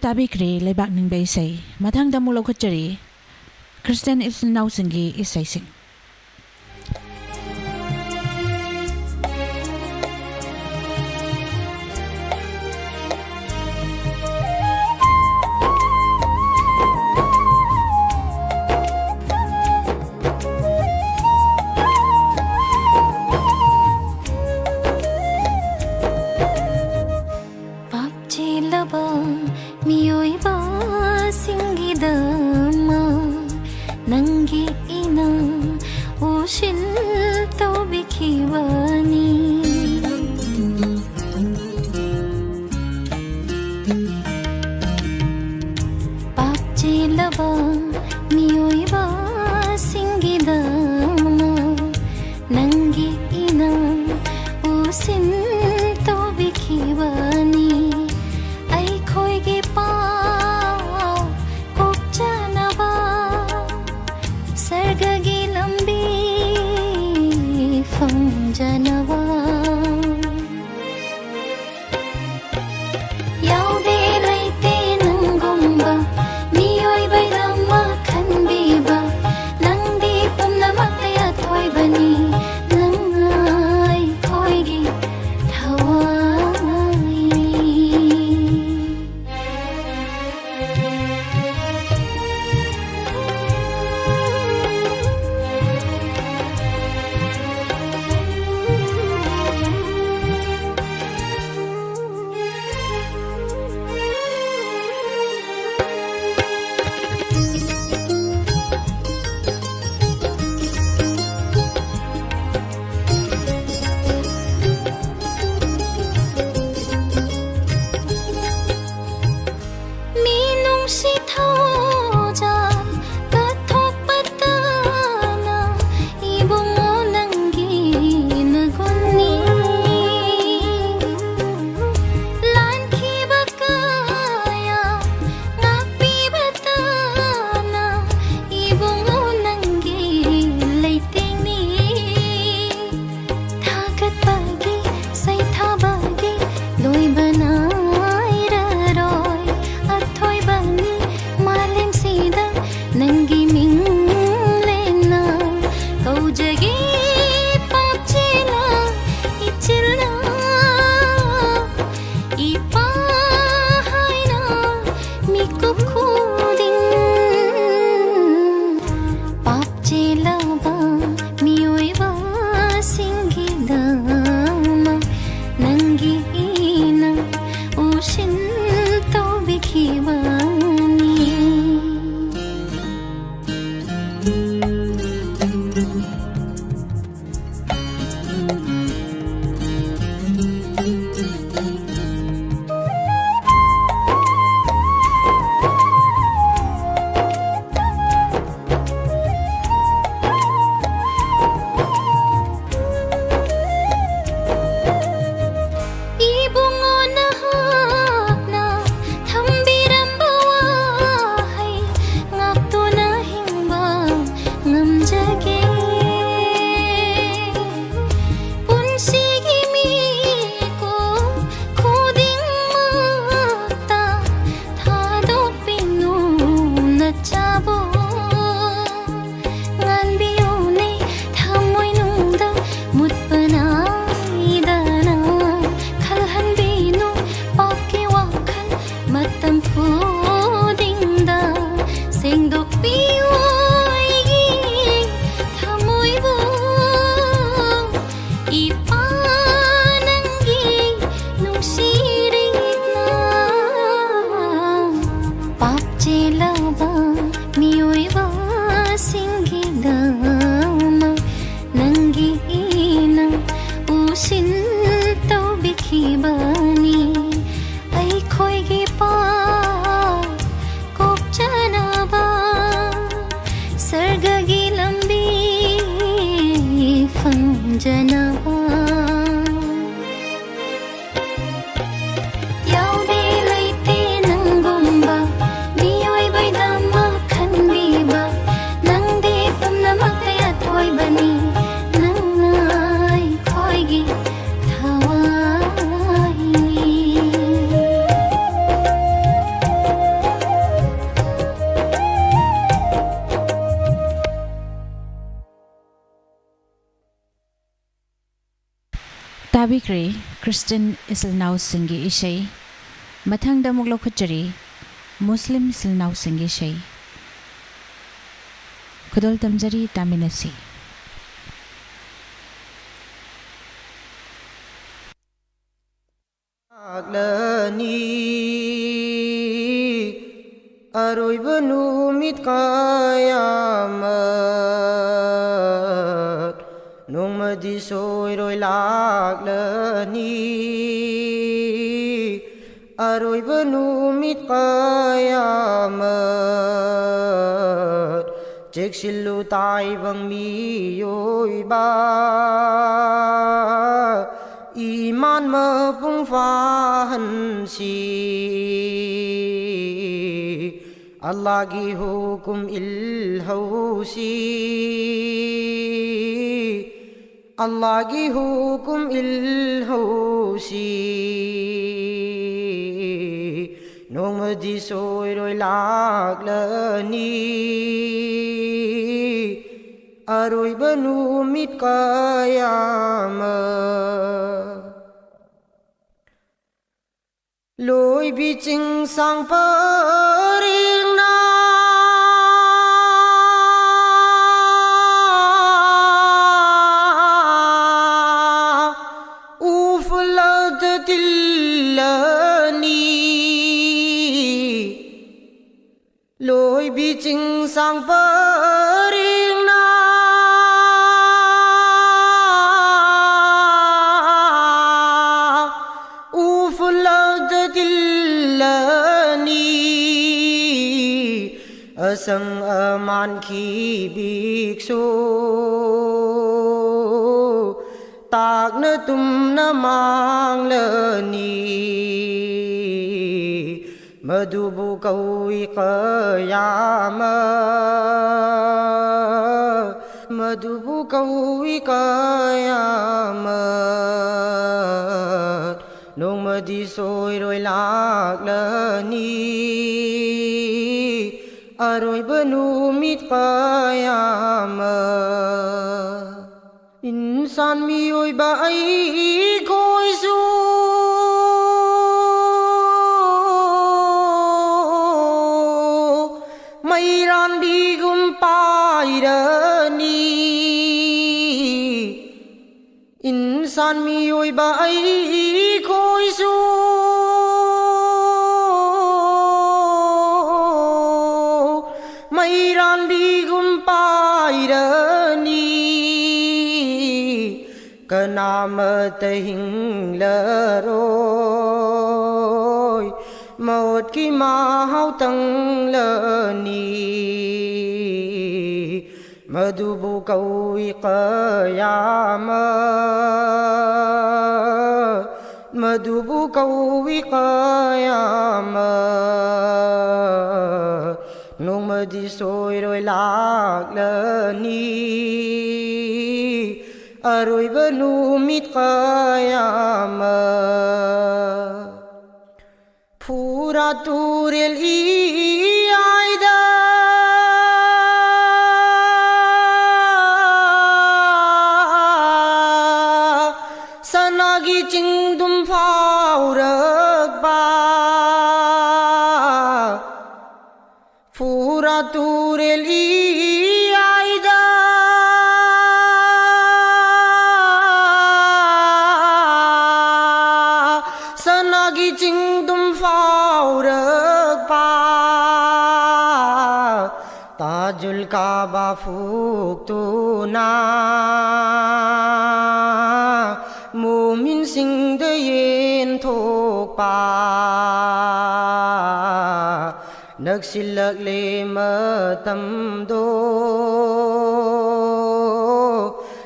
ताबिख्रे लेबाक निंबे इसै मथांगदा मु लौखꯠचरी ख्रिस्टियन इस्लानाउसिंगी इसैसिंग Tabikri Christian Isilnau Singi Ishay Mathangda Muglokachari Muslim Isilnau Singi Ishay Kudol Tamjari Taminasi Aroiba numit kayamat Nung madisoy ro'y laglani Aroiba numit kayamat Cek silu tay bang miyoy ba Iman mapung fahan si Allah ki hukum ilhausi Allah ki hukum ilhausi Nong madi soy ro'y laglani Aroy banumit kayamat Lôi bi chinh sang paring na Ufulad tillani Lôi bi chinh sang paring na Asang aman ki biksu Tak na tum na mang lani Madubu kawi kayama Madubu kawi kayama Nung madisoy ro'y laglani Aroy banumit kayamat Insan miyoy ba ay ko'y su Mayran di gumpay dani Insan miyoy ba ay ko'y su Mayran di gumpay dani Kanamatahing laroy Maut ki mahaw tang lani Madubu kawi kayamat Madubu kawi kayamat Nung madisoy ro'y laglani Aroy banumit kayamat Pura turil iyayda Sanagi cingdum faurag ba Pura turil iyayda Sanagi cingdum faurag pa Tajul Kaaba fuktu na Mumin sing dayin thok pa Nagsilak le matam do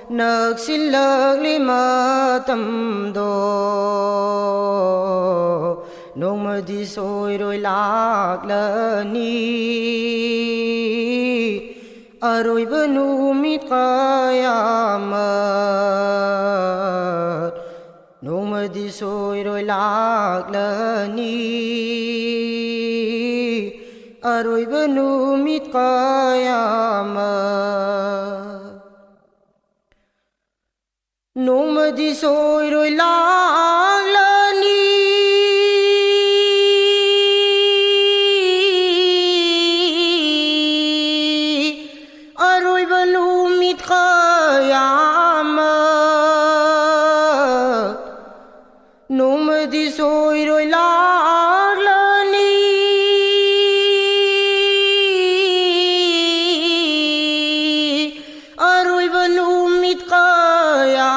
Nagsilak le matam do Nung madisoy ro'y laglani Aroy banumit kayamat Nung madisoy ro'y laglani Aroy banumit kayamat nongmadi soiroi laklani aroiba numit qiyamah nongmadi soiroi laklani aroiba numit qiyamah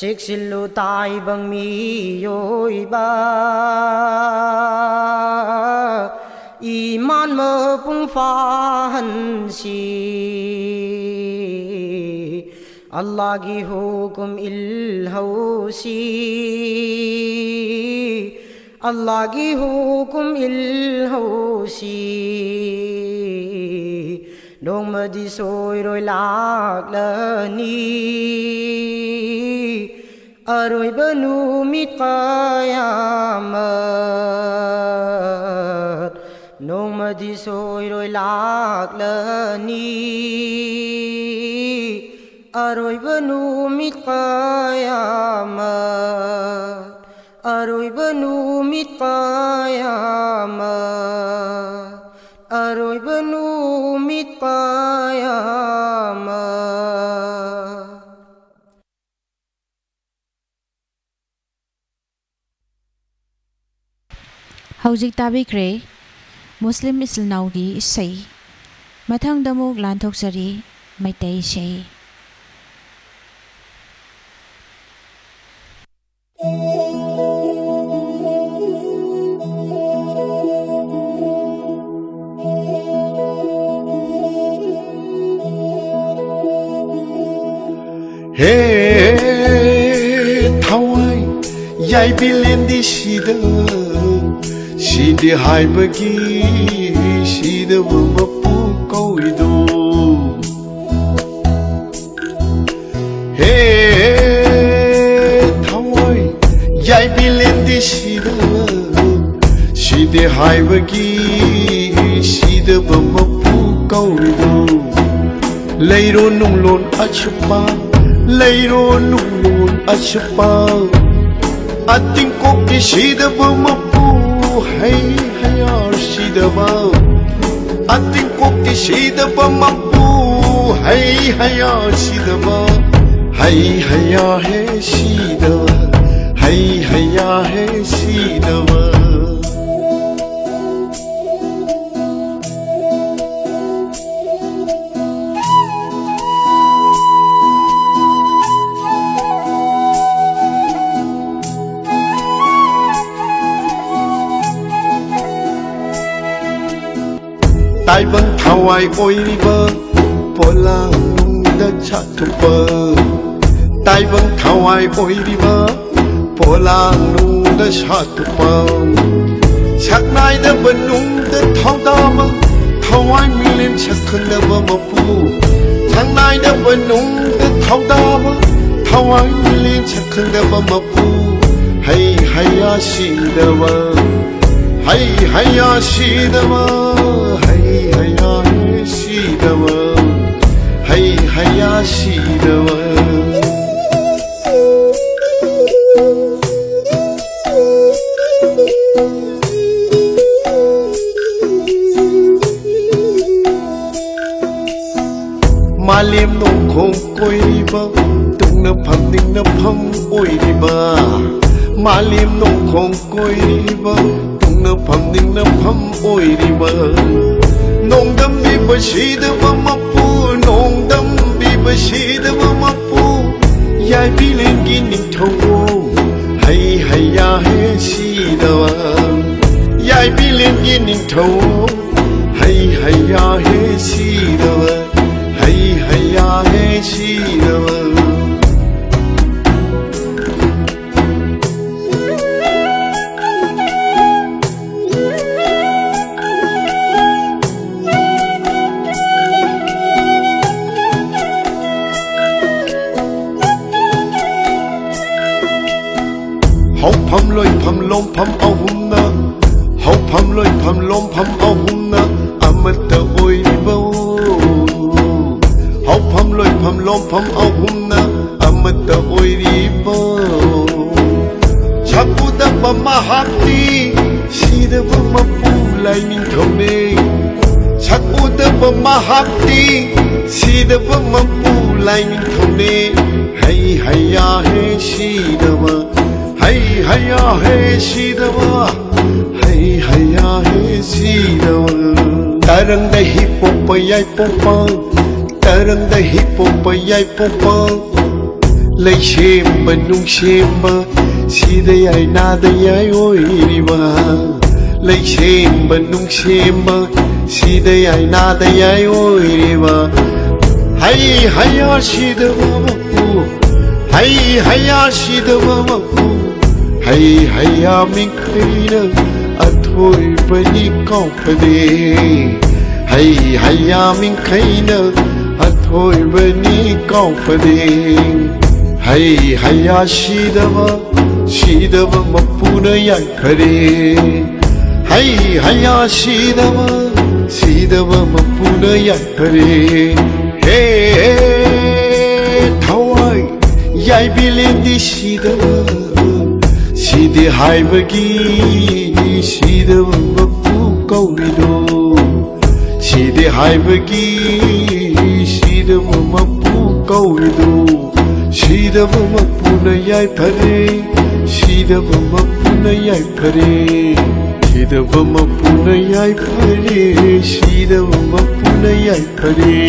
cheksillu taibang miyoiba iman mapung fahansi Allah ki hukum ilhausi Allah ki hukum ilhausi nongmadi soiroi laklani aroiba numit qiyamah nongmadi soiroi laklani aroiba numit qiyamah aroiba numit qiyamah aroiba numit qiyamah. Hꯧzik tabikre Muslim Islnaugi isai mathang damuk lanthokjari maitai isai. Hey, thawai, yai bilin di shida, shidi hai bagi, shida mapu koido. Hey, thawai, yai bilin di shida, shidi hai bagi, shida mapu koido. Leiro nung lon achupa. Leiro nung achpa ating ko kisida ba mapu hay hayar sida ba ating ko kisida ba mapu hay hayar sida ba hay haya he sida ba hay haya he sida ba tai bang thawai oiriba polang nungda chatupa tai bang thawai oiriba polang nungda chatupa chaknai da banung da thawdama thawai milen chakhna ba mapu chaknai da banung da thawdama thawai milen chakhna ba mapu hay haya shidawa hay haya shidawa hay haya shidawa hay haya shidawa malim nong khong koi riba tung na pham ning na pham oi riba malim nong khong koi riba tung na pham ning na pham oi riba nong dam bi ba shi da ba mapu nong dam bi ba shi da ba mapu yai bi len gi ning thau hay hay ya he shi da wa yai bi len gi ning thau hay hay ya he shi da wa hay hay ya he shi da wa hậu pham lôi pham lom pham ao hum na hậu pham lôi pham lom pham ao hum na amat oi bo hậu pham lôi pham mafam ahumna amata oiriba Chakudaba mahakti sidaba mapulay ningkaune Chakudaba mahakti sidaba mapulay ningkaune Hay haya he sidaba Hay haya he sidaba Hay haya he sidaba Tarang dahi popayay popang Tarang dahi popayay popang Lay shemba nung shemba Sidayay nadayay oiriba Lay shemba nung shemba Sidayay nadayay oiriba Hay haya sidaba mapu Hay haya sidaba mapu Hay haya mikhaina Athoy bani kaupade Hay haya mikhaina Athoy bani kaupade Hay haya sidaba Sidaba mapuna yai pare Hay haya sidaba Sidaba mapuna yai pare Hey thawai yai bilendi sidaba Sidi haibagi Sidaba mapu kaurido Sidi haibagi Sidaba mapu kaurido Sidaba mapuna yai pare Sidaba mapuna yai pare Sidaba mapuna yai pare Sidaba mapuna yai pare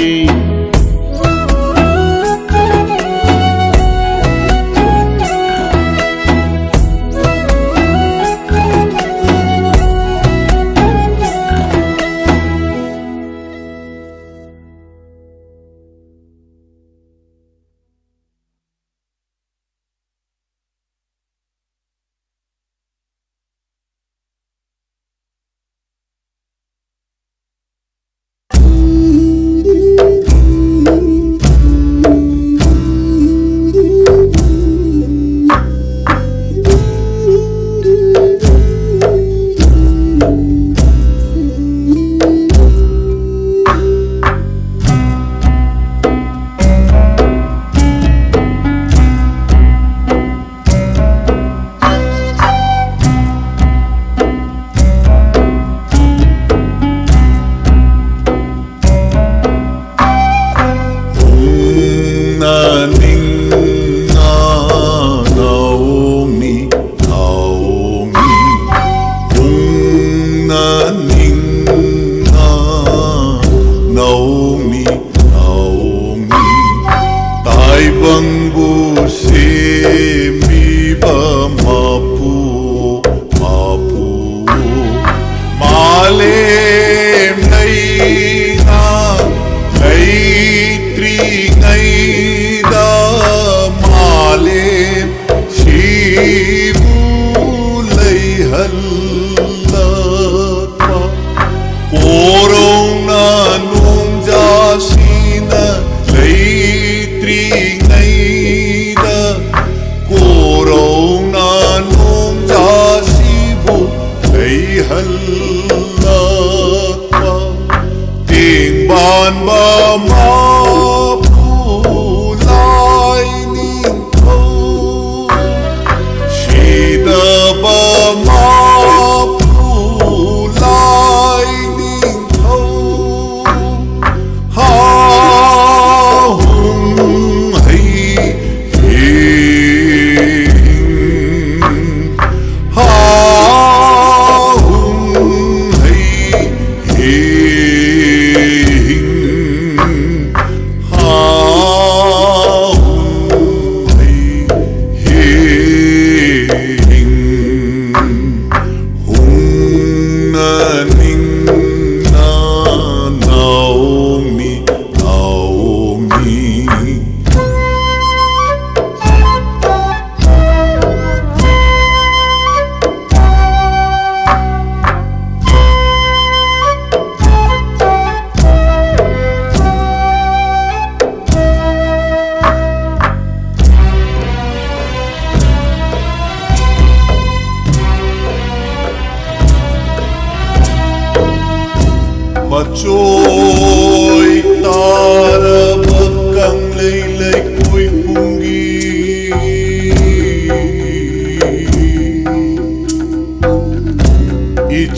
Machoy tarabakang laylay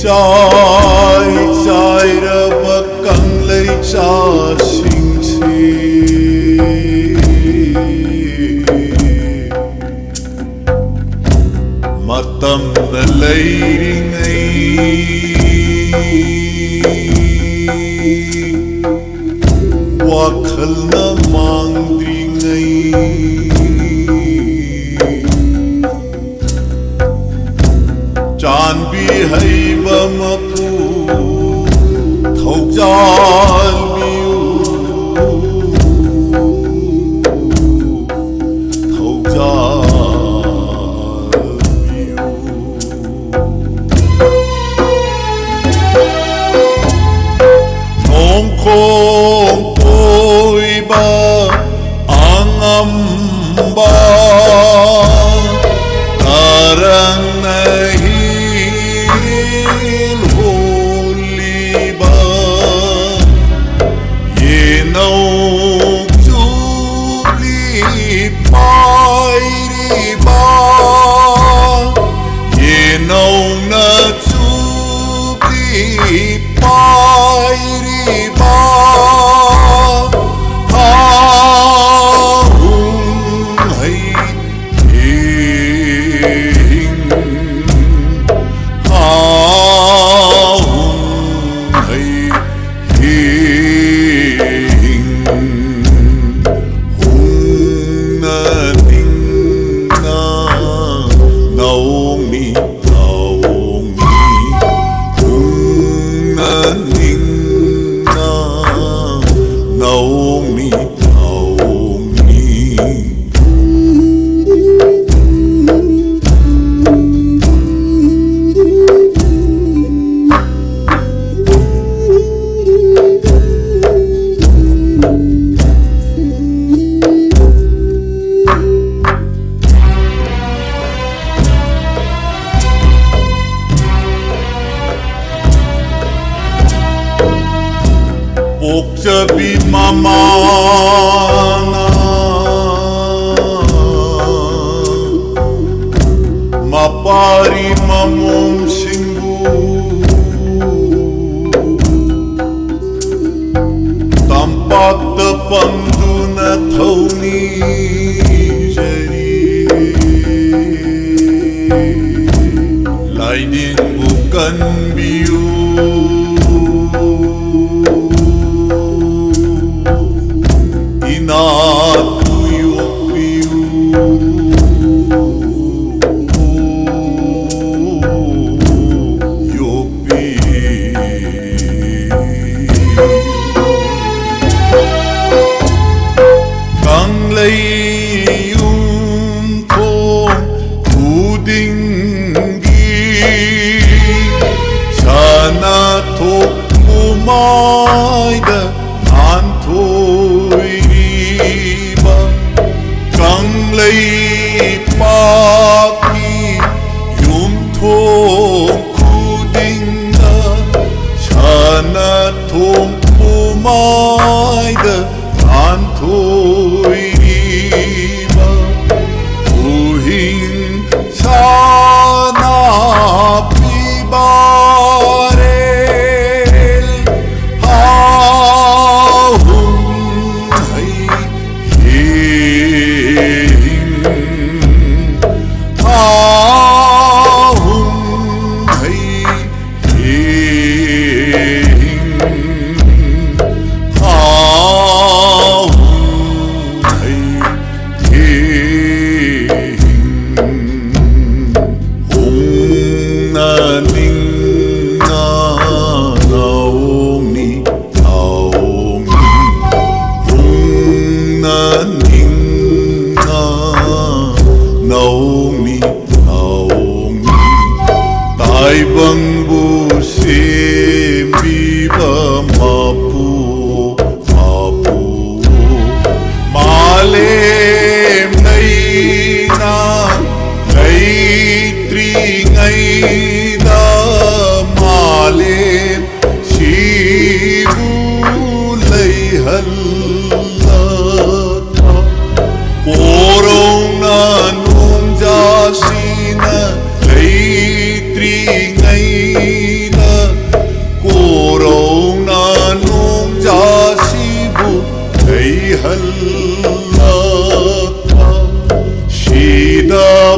chai chai ra bak kang lei cha sing si matam na leiringai wakhal na mangdringai Chanbi haiba mapu Thaujal biu Thaujal biu Nong khong koi ba angam ba Karang nahi Pokjabi mamana Mapari mamom singgu Tampak tepanduna thauni jari Lainin bukan biu Inatu yopiu yopiu Kang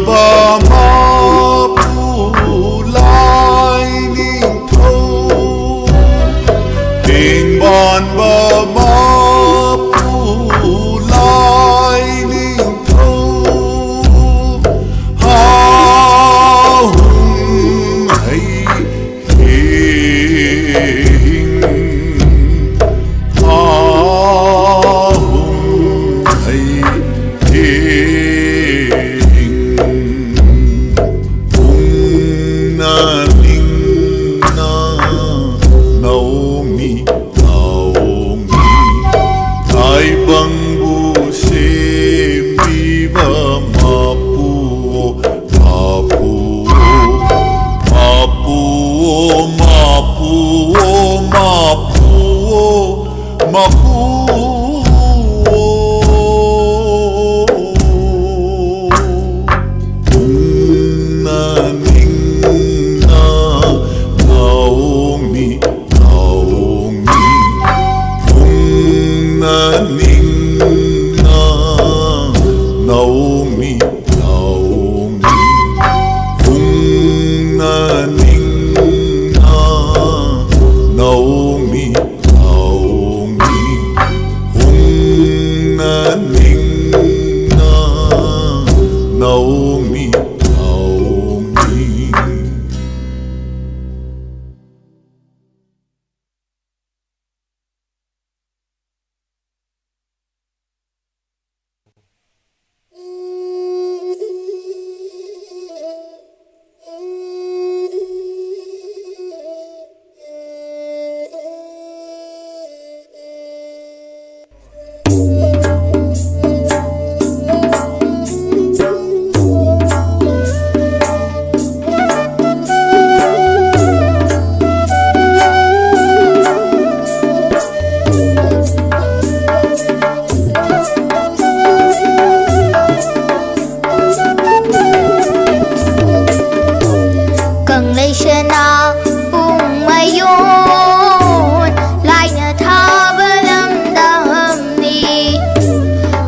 ba ma pu lai ning thâu tình ban ba ma pu lai ning thâu hao hùng hay hình hao hùng hay hình hùng na ning na nau mi ai bang bu se mi ba ma pu ma pu ma pu ma pu ma pu ma pu na ning na Naomi Naomi na ning na Naomi Naomi na ning na Naomi Naomi na ning na Naomi Naomi. Cần lấy xe na bùng mai yun lại nhờ tha bơ lâm đam ni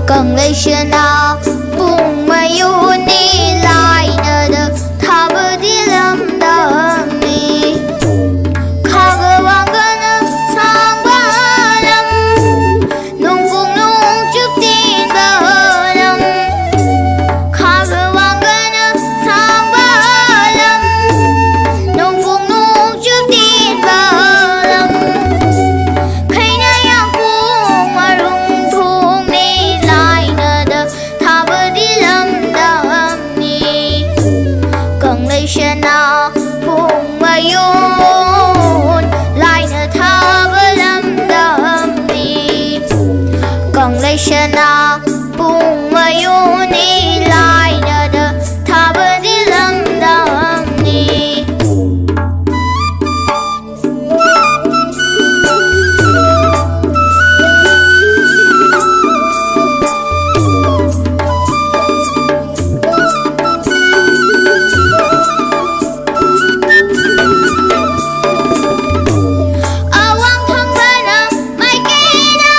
cần lấy xe na bùng mai yun ni lại nhờ được tha bơ đi lâm đam ni khá gơ vang gơ nơ sang ba lâm nung cùng nung chúc tin bơ lâm khá gơ vang gơ nơ sang ba lâm nung cùng nung chúc tin bơ lâm khi na yang cùng mà rung thung ni lại nơ được tha bơ đi lâm đam ni cần lấy xe na cùng mà yun lại nơ tha bơ lâm đam ni cần lấy xe na cùng mà yun ni lại nơ được tha bơ đi lâm đam ni awang thang ba na mai ke na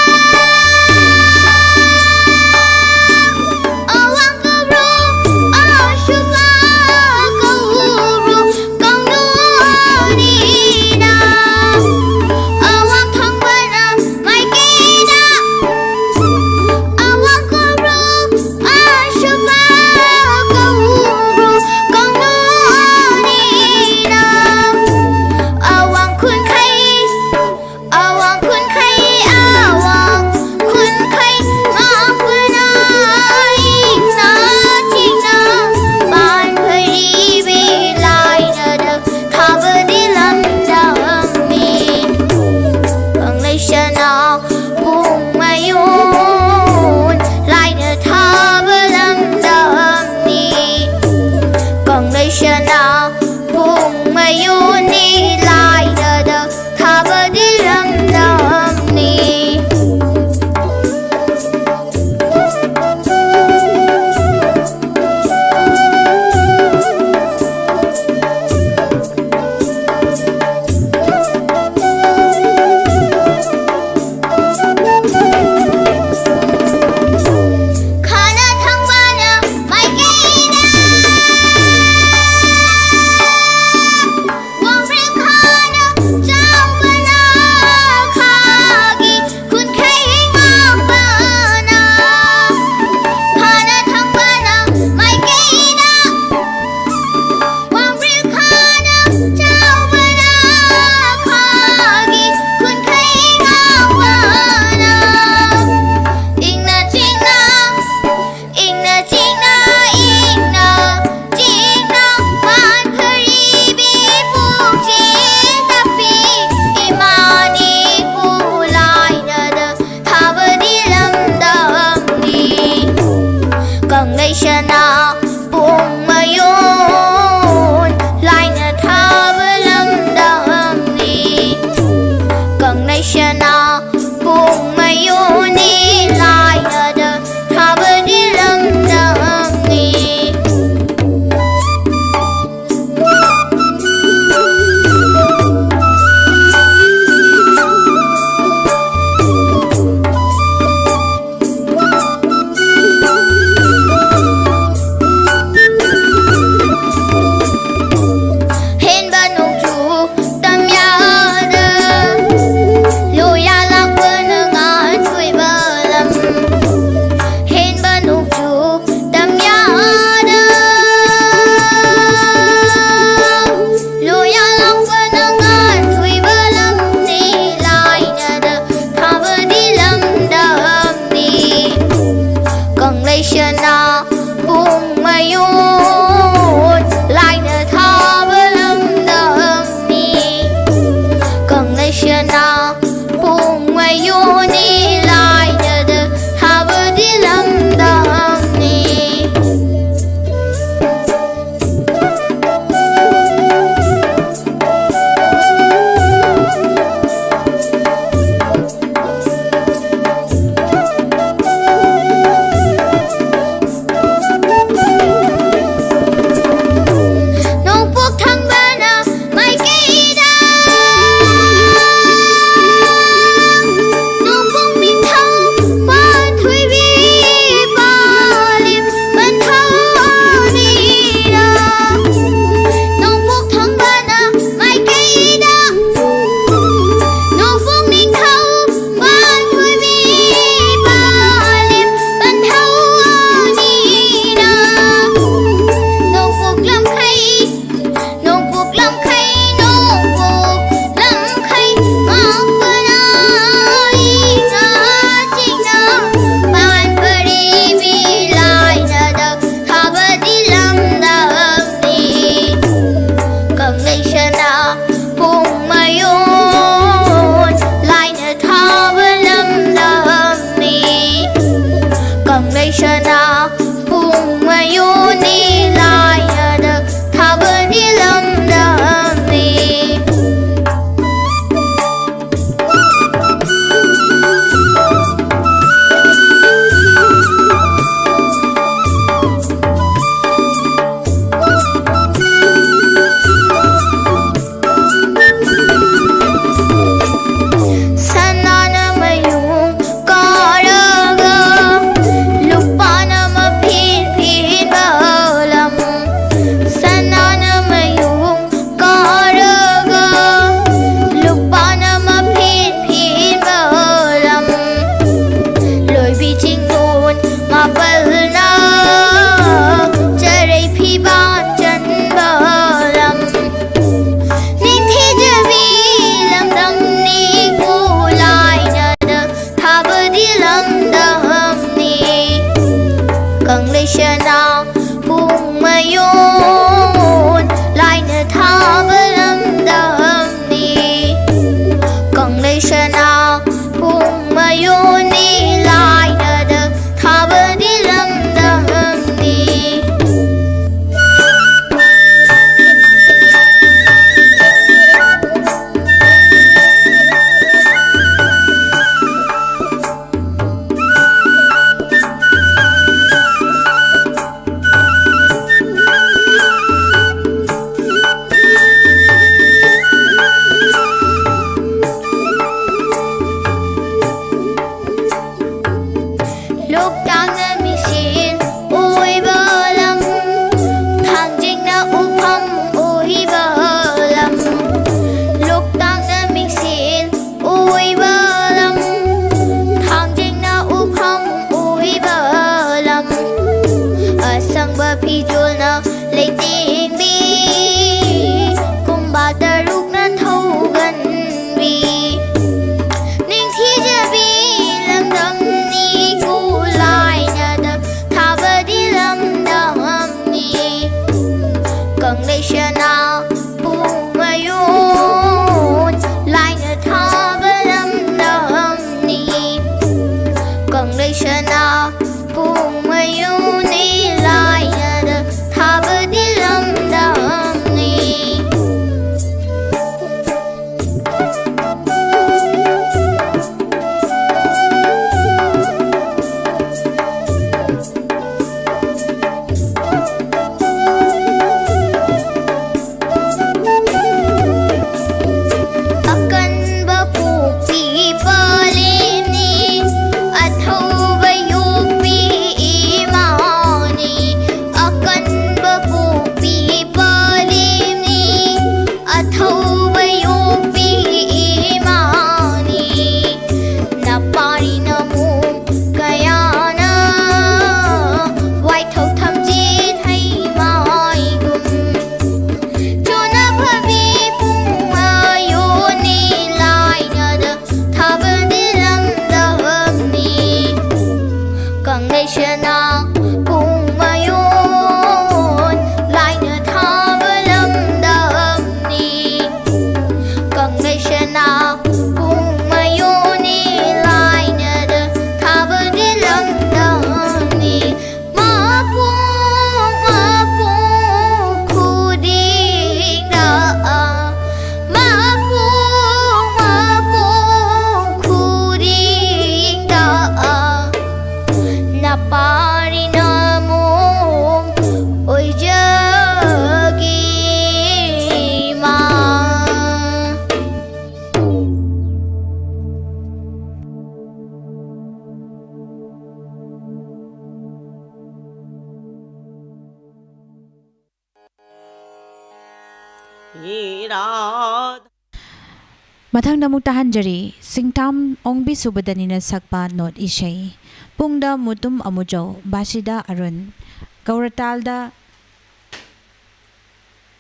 Mathangda amuk tahanjari singtam ongbi subadanina sakpa not ishay pungda mutum amujo basida arun gauratalda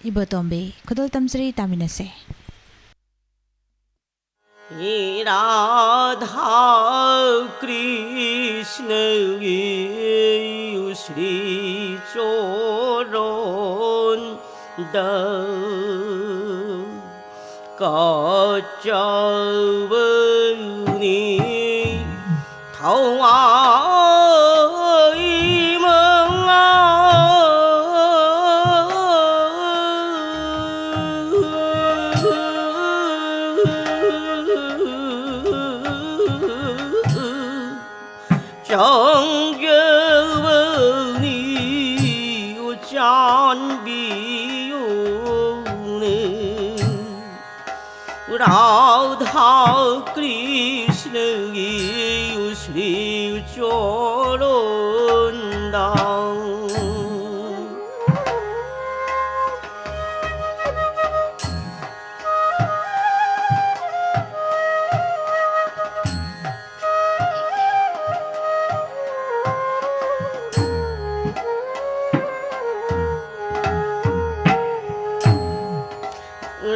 ibotombe kudol tamsri taminase Radha Krishna Shri चोरोन द कचवनी थौआ राधा कृष्ण श्री चोरोंदा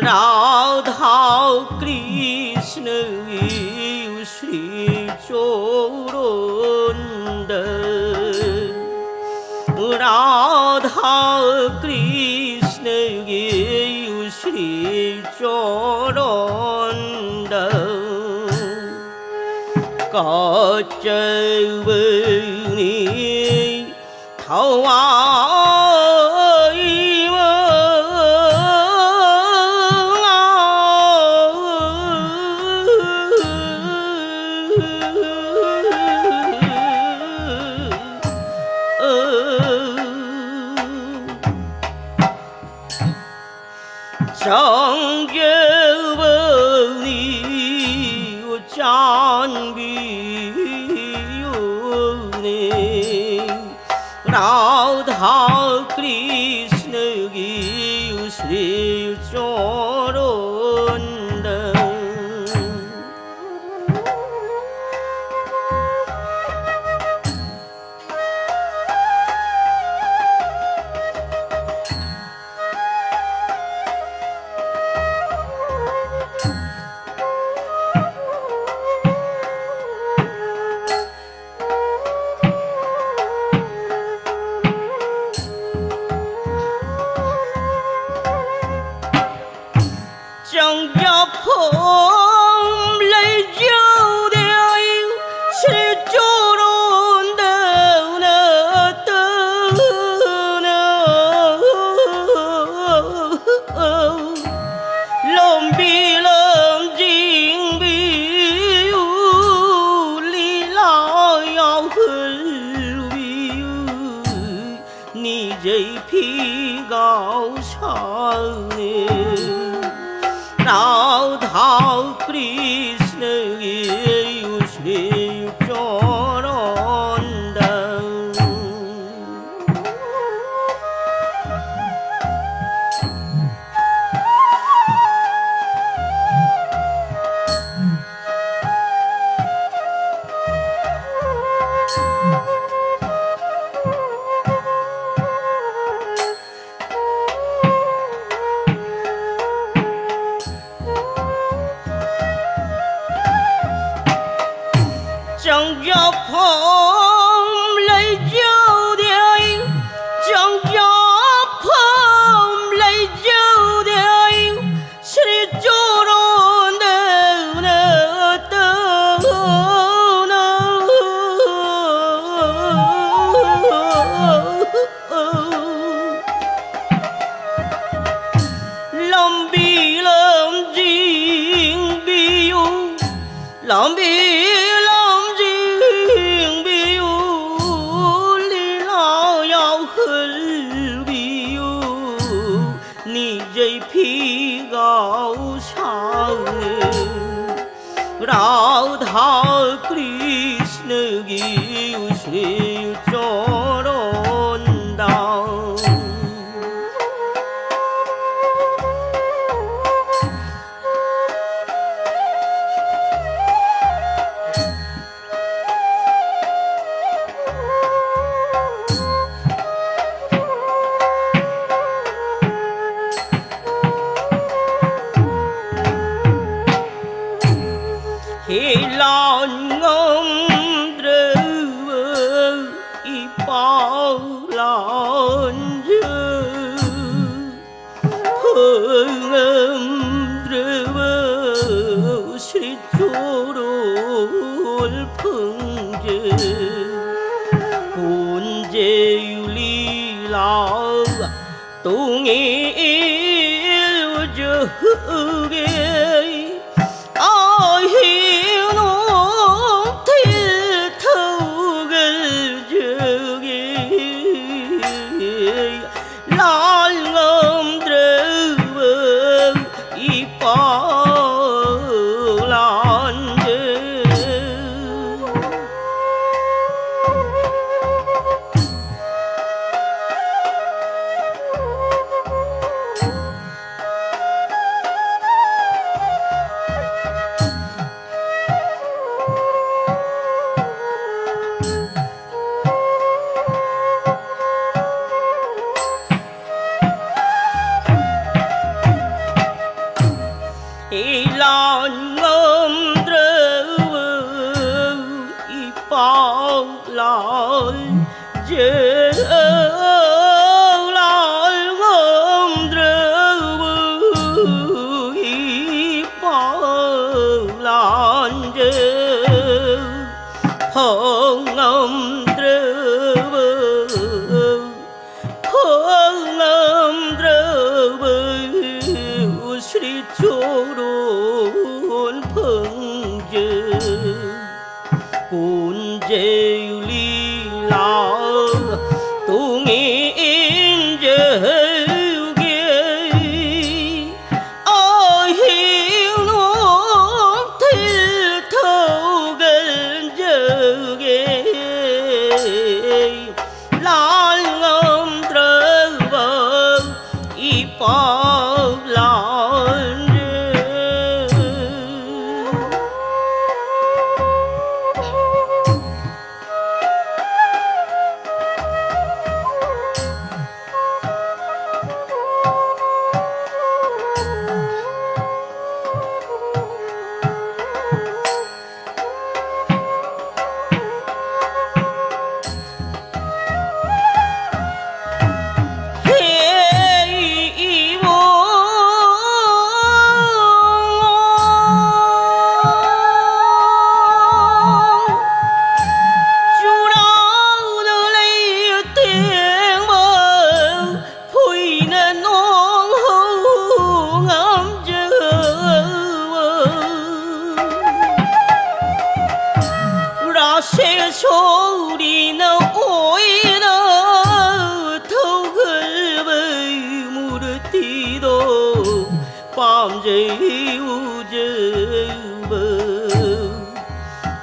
राधा कृष्ण श्री चोरोंद राधा कृष्ण श्री चोरोंद कचवनी थौआ 정겨워니 우짠비요네 라धा कृष्ण श्री चोरोंद chẳng cho phong lấy dấu đeo sẽ cho đồn đầu nợ tư nợ lòng bi lòng chính bi lý lo yêu hư bi ni dây phi gạo sao nè Radha Krishna Shri चोरोंद chẳng cho phong lấy dấu đeo chẳng cho phong lấy dấu đeo sẽ cho đồn đầu nợ tư lòng bi lòng riêng bi lòng bi Radha Krishna Shri चोरोंदा thì lon ngom drơ y bao lon dư phương drơ sĩ chú đồn phương dư cún dê li lao tu nghĩ yêu dư ghê ai hiểu nó thiên thâu gần dư ghê lan ngâm drơ y bao lan dư y lan ngâm drơ y bao lan dư lan ngâm drơ y bao lan dư phong ngâm drơ phong ngâm drơ sĩ chú đồn phương dư cún dê li lao tu nghĩ in dư ghê ai hiểu nó thiên thâu gần dư ghê lan ngâm drơ y bao lan dư sẽ số đi nào ôi nào thâu gửi về mù đưa tí đồ bám dây u dư bờ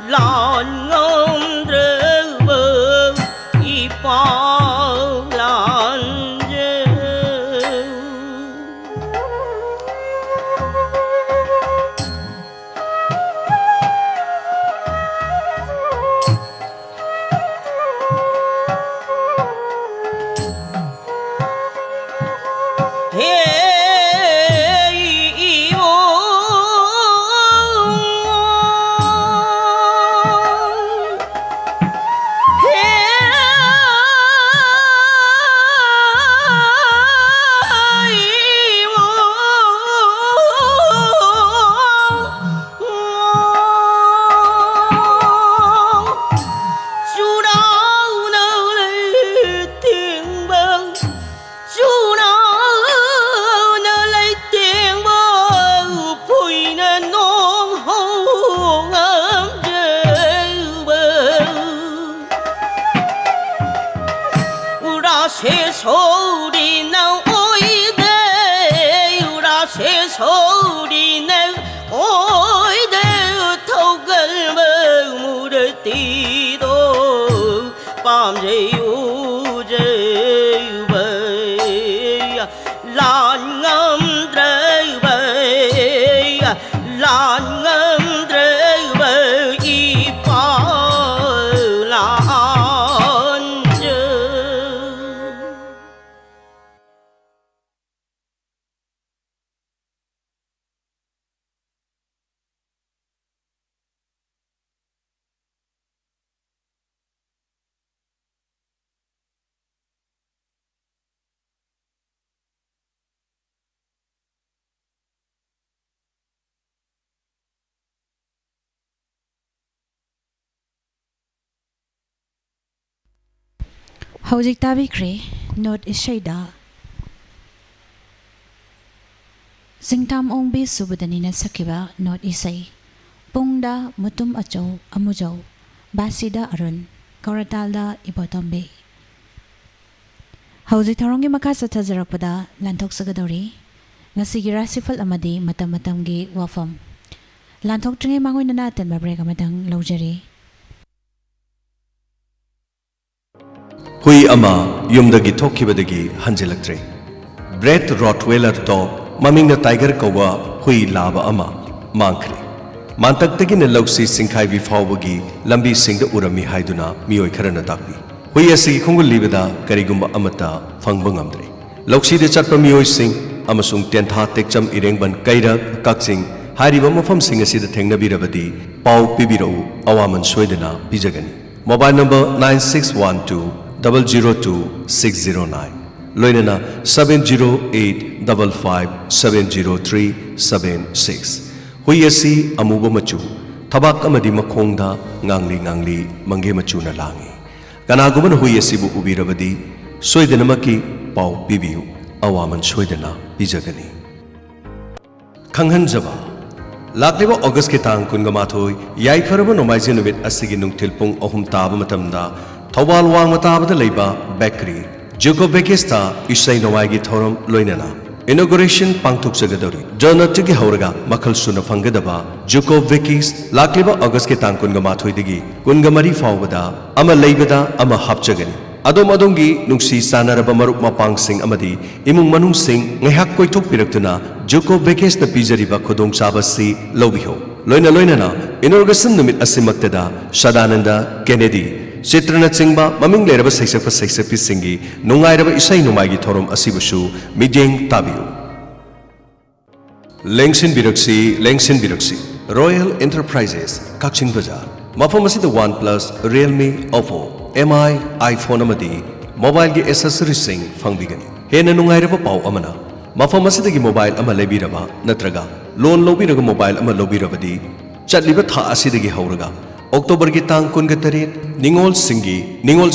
lan ngâm drơ bờ y bao lan dư sẽ số đi nào ôi đê ra sẽ số đi nào ôi đê thâu gần bờ mù đời tí đô bám dây u dây bờ lan ngâm trời bờ lan ngâm trời bờ y bao lan Hojik tabikre not ishaida Singtam ongbi subudanina sakiba not isay Pungda mutum acho amujaw Basida arun Kauratalda ibotombe Hojik tarongi makasa tazarakpada lantok sagadori Ngasigi rasifal amadi matam-matamgi wafam Lantok tringi mangoy na natin mabrega madang laujari Hui ama yumdagi thokibadagi hanjilaktre. Brett Rottweiler dog mamingna tiger kawa hui laba ama mangkhre. Mantaktagi na lawsi singkhai vi fawbagi lambi singda urami haiduna mioi kharana takpi. Hui asi khungul libada karigumba amata phangba ngamdre. Lawsi de chatpa mioi sing amasung tentha tekcham irengban kairak kaksing hariba mafam sing asi da thengnabirabadi pau pibirau awaman soidana bijagani. Mobile number 9612-002-609 Loinana 708-55-703-76 Hui asi amuba machu Tabak amadi makhongda ngangli mangge machu na langi Kanaguman hui asi bu ubirabadi Soidanamaki pau bibiyu awaman soidana bijagani Kanghanjaba Lakliba August ki tang kunga mathoi yai faraba nomaisi numit asigi nungthil pung ahum taba matamda Thawal wang matabada leiba bakery Juko Bekista isai nomai gi thoram loinana inauguration pangthuk sagadori Jonathan ki hauraga makhal suna fangadaba Juko Bekis Lakliba August ki tang kunga mathoi digi kunga mari fawbada ama leibada ama hapchagani Adom adongi nungsi sanaraba maruk mapang sing amadi imung manung sing ngehak koithok piraktuna Juko Bekes na pijariba khudong sabasi lobiho loinana inauguration numit asimaktada Sadananda Kennedy Citrana Chingba maming leraba saisapa saisapi singi nungairaba isai numai gi thorom asibusu mijeng tabiu Lengsin Biraksi Royal Enterprises Kakching Bazaar Mafam asida OnePlus Realme Oppo MI iPhone amadi mobile gi accessories sing fangbigani hena nungairaba pau amana mafam asida gi mobile ama lebiraba natraga loan lobiraga mobile ama lobirabadi chatliba tha asida gi hauraga October ki tang kun gatare ningol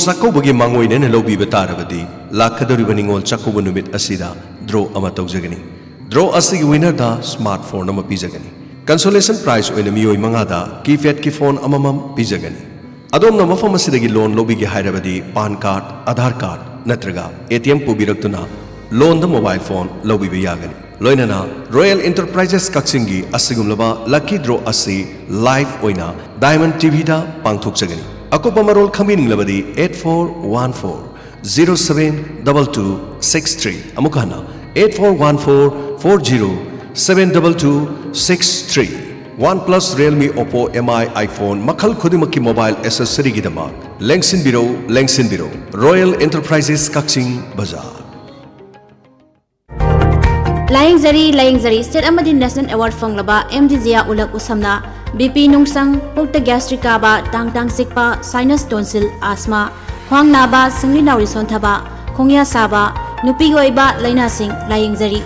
sakobagi mangoi ne lobi batarabadi lakhadoriba ningol chakoba numit asida draw ama tawjagani draw asigi winner da smartphone ama pijagani consolation prize oina miyoi manga da keypad ki phone amamam pijagani adom mafam asidagi loan lobi gi hairabadi pan card aadhar card natraga ATM pubiraktuna loan da mobile phone lobi yagani loinana Royal Enterprises Kaksingi asigumlaba lucky draw asi live oina Diamond TV da pangthok chagani akopa marol khamin labadi 8414072263 amukana 8414407263 OnePlus Realme Oppo MI iPhone makhal khudimaki mobile accessory gidama lengsin biro Royal Enterprises Kakching Bazaar Laying State Amadi National Award Fanglaba MDZia Ulak Usamna BP Nungsang Pukta Gastric Kaba Tang Sikpa Sinus Tonsil Asthma Khwang Naba Singli Nauri Sontaba Khongya Saba Nupi Goiba Laina Sing Laying Zari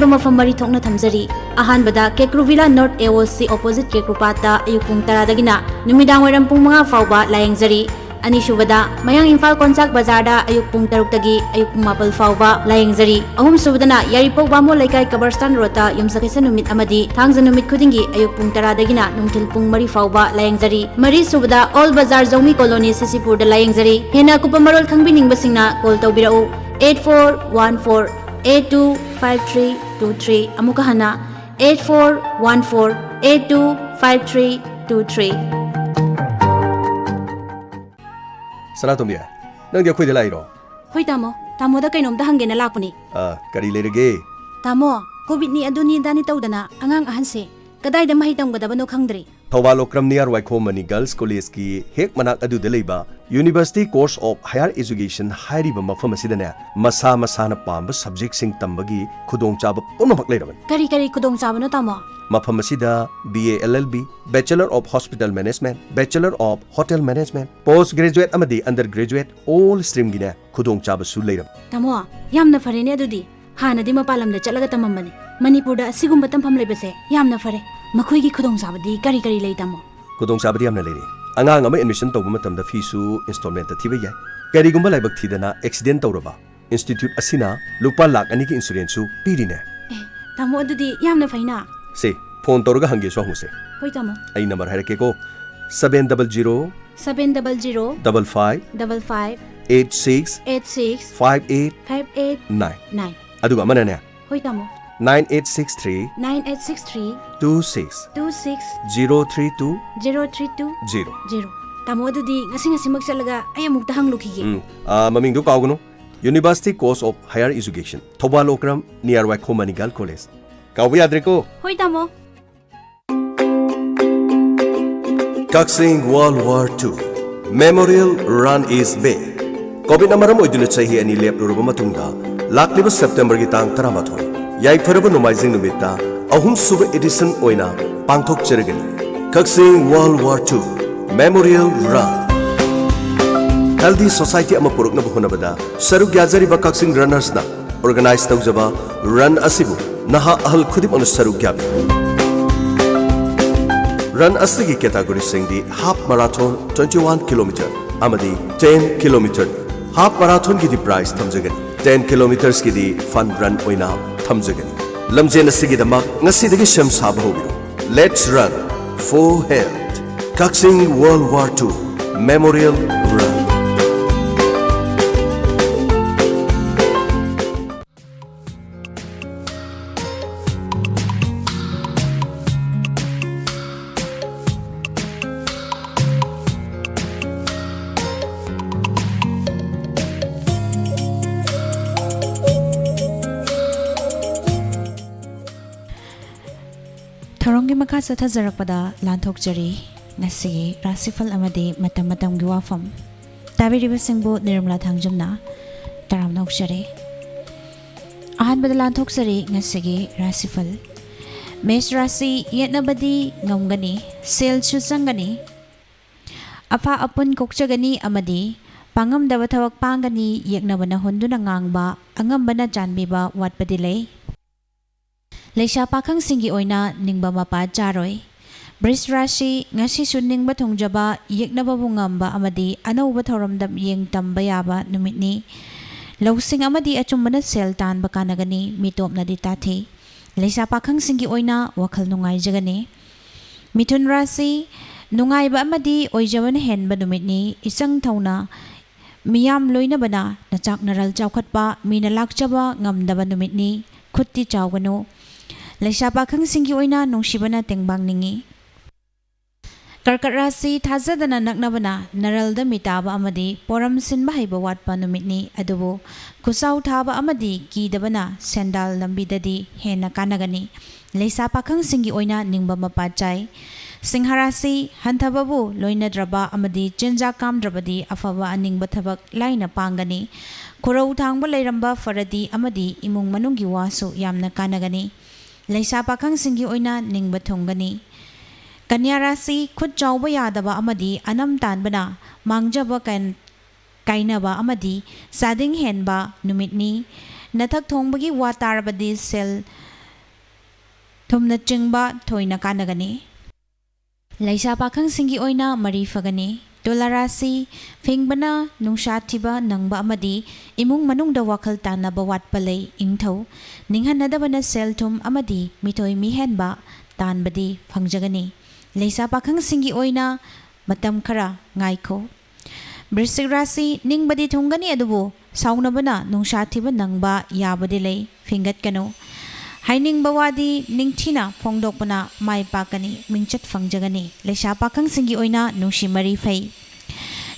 Bamafam Mari Thokna Thamzari Ahan Bada Kekruvila North AOC Opposite Kekrupata Ayupung Taradagina Numidang Waram Pung Mga Fauba Laying Zari Ani Shubada Mayang Imphal Konsak Bazarda Ayuk Pung Taruk-tagi Ayuk Pung Mapal Fauba Laying Zari Ahum Subadana Yaripok Bamo Laikai Kabarstan Rota Yumsakisa Numit Amadi Thangza Numit Kudingi Ayuk Pung Taradagina Nungtil Pung Mari Fauba Laying Zari Mari Subada All Bazar Zomi Colony Sisipur da Laying Zari Hena Kupamarol Khangbining Basingna Call Taubirao 8414825323 Amukahana 8414825323 Sanatomia nang dia khoi de lairo Hoi tamo da kainom da hangena lakpani kari lerege Tamo COVID ni aduni dani tawdana angang ahanse kadai da mahitam gadabano khangdri Thawalo Kramniar Waikhomani Girls College ki hek manak adu de leiba University Course of Higher Education hairiba mafam asidane masana pamba subject sing tambagi khudong chaba punamak leiraban kari khudong chaba no tamo mafam asida BA LLB Bachelor of Hospital Management Bachelor of Hotel Management Postgraduate amadi Undergraduate all stream gine khudong chaba su leirab tamo yamna farene adudi hana di mapalam da chalaga tamamani Manipur da sigumba tampham lebase yamna fare makhoi gi khudong chaba di kari lei tamo khudong chaba di amna leire angang ama admission tawba matamda feesu installment thiba yai karigumba laibak thidana accident tawraba institute asina lupa lakh ani ki insurance su pirine Tamo adudi yamna faina. se phone tawraga hange so huse Hoi tamo. ai number harake ko 700 700 55 55 86 86 58 58 9 9. aduga mana ne Hoi tamo. 9863 9863 26 26 032 032 0 0. Tamo adudi ngasi magchalaga ay amuk tahang lukige. maming do kawgano University Course of Higher Education Thobal Okram near Waikho College kawbi adreko Hoi tamo. Kaksing World War II Memorial Run is big COVID amaram oiduna chahi ani lep lurba matungda lakliba September gi tang 13 yai faraba nomaijing numita ahum suba edition oina pangthok chergani Kaksing World War II Memorial Run Healthy Society ama purukna buhunabada saruk gyajari ba Kaksing runners na organize tawjaba run asibu naha ahal khudim anu saruk gyabi Run asigi category singdi half marathon 21 km amadi 10 km half marathon ki di prize thamjagani 10 kilometers ki di fun run oina thamjagani lamjen asigi damak ngasi dagi sham saba hobiru let's run for health Kaksing World War II Memorial Run Tharonggi makha sathajarakpada lanthokjari ngasi rasifal amadi matam gi wafam tabiriba singbu nirmala thangjumna taram nokjari ahanbada lanthokjari ngasi rasifal mesh rasi yetnabadi ngamgani sel chu changani apa apun kokchagani amadi pangam daba thawak pangani yeknabana honduna ngangba angambana janbiba watpadi lei Leisha pakhang singi oina ningba mapa jaroi Bris Rashi ngasi suningba thongjaba yeknaba bungamba amadi anauba thoramdam yeng tamba yaba numitni Lawsing amadi achumbana sel tan bakanagani mitopna di tathi Leisha pakhang singi oina wakhal nungai jagani Mithun Rashi nungai ba amadi oijaban henba numitni isang thauna miyam loina bana nachak naral chawkhatpa mina lakchaba ngamdaba numitni khutti chawganu Leisha pakhang singi oina nungsibana tengbang ningi Karkat rasi thazadana naknabana naralda mitaba amadi poram sinba haiba watpa numitni adubu kusau thaba amadi kidabana sendal lambidadi hena kanagani Leisha pakhang singi oina ningba mapachai Singharasi hantababu loina draba amadi chinja kam drabadi afaba aningba thabak laina pangani Kurau thangba leiramba faradi amadi imung manunggi wasu yamna kanagani Leisha pakhang singi oina ningba thongani Kanya rasi khut chawba yadaba amadi anam tanbana mangjaba kainaba amadi sading henba numitni nathak thongbagi watarabadi sel thumna chingba thoina kanagani Leisha pakhang singi oina mari fagani Tolarasi fingbana nungshathiba nangba amadi imung manungda wakhal tanaba watpalei ingthau ninghanadabana selthum amadi mitoi mihenba tanbadi phangjagani Leisha pakhang singi oina matam khara ngaikho Brisik rasi ningbadi thungani adubu saunabana nungshathiba nangba yabadi lei fingat kanu Haining bawadi ningthina phongdokpana mai pakani mingchat phangjagani Leisha pakhang singi oina nungsi mari phai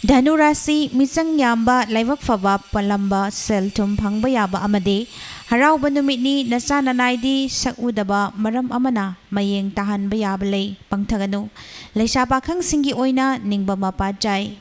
Dhanu rasi michang yamba laibak phaba palamba selthum phangba yaba amade harauba numitni nacha nanaidi sakudaba maram amana mayeng tahanba yaba lei pangthaganu Leisha pakhang singi oina ningba mapachai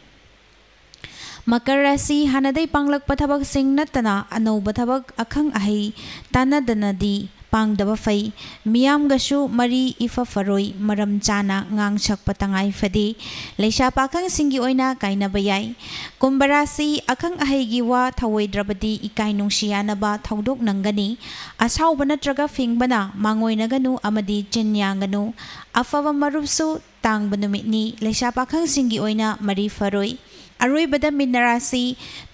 Makar rasi hanadai panglak pathabak sing natana anauba thabak akhang ahai tanadanadi pangdaba fai miyam gashu mari ifa faroi maram chana ngangchak patangai fadi Leisha pakhang singi oina kainaba yai kumbarasi akhang ahegi wa thawoidrabadi ikai nungsiyanaba thaudok nangani asauba natraga fingbana mangoinaganu amadi chinyanganu afava marupsu ꯇꯥꯡꯕ ꯅꯨꯃꯤꯠꯅꯤ ꯂꯩꯁꯥ ꯄꯥꯈꯪꯁꯤꯡꯒꯤ ꯑꯣꯏꯅ ꯃꯔꯤ ꯐꯔꯣꯏ ꯑꯔꯣꯏꯕꯗ ꯃꯤꯟꯅꯔꯥꯁꯤ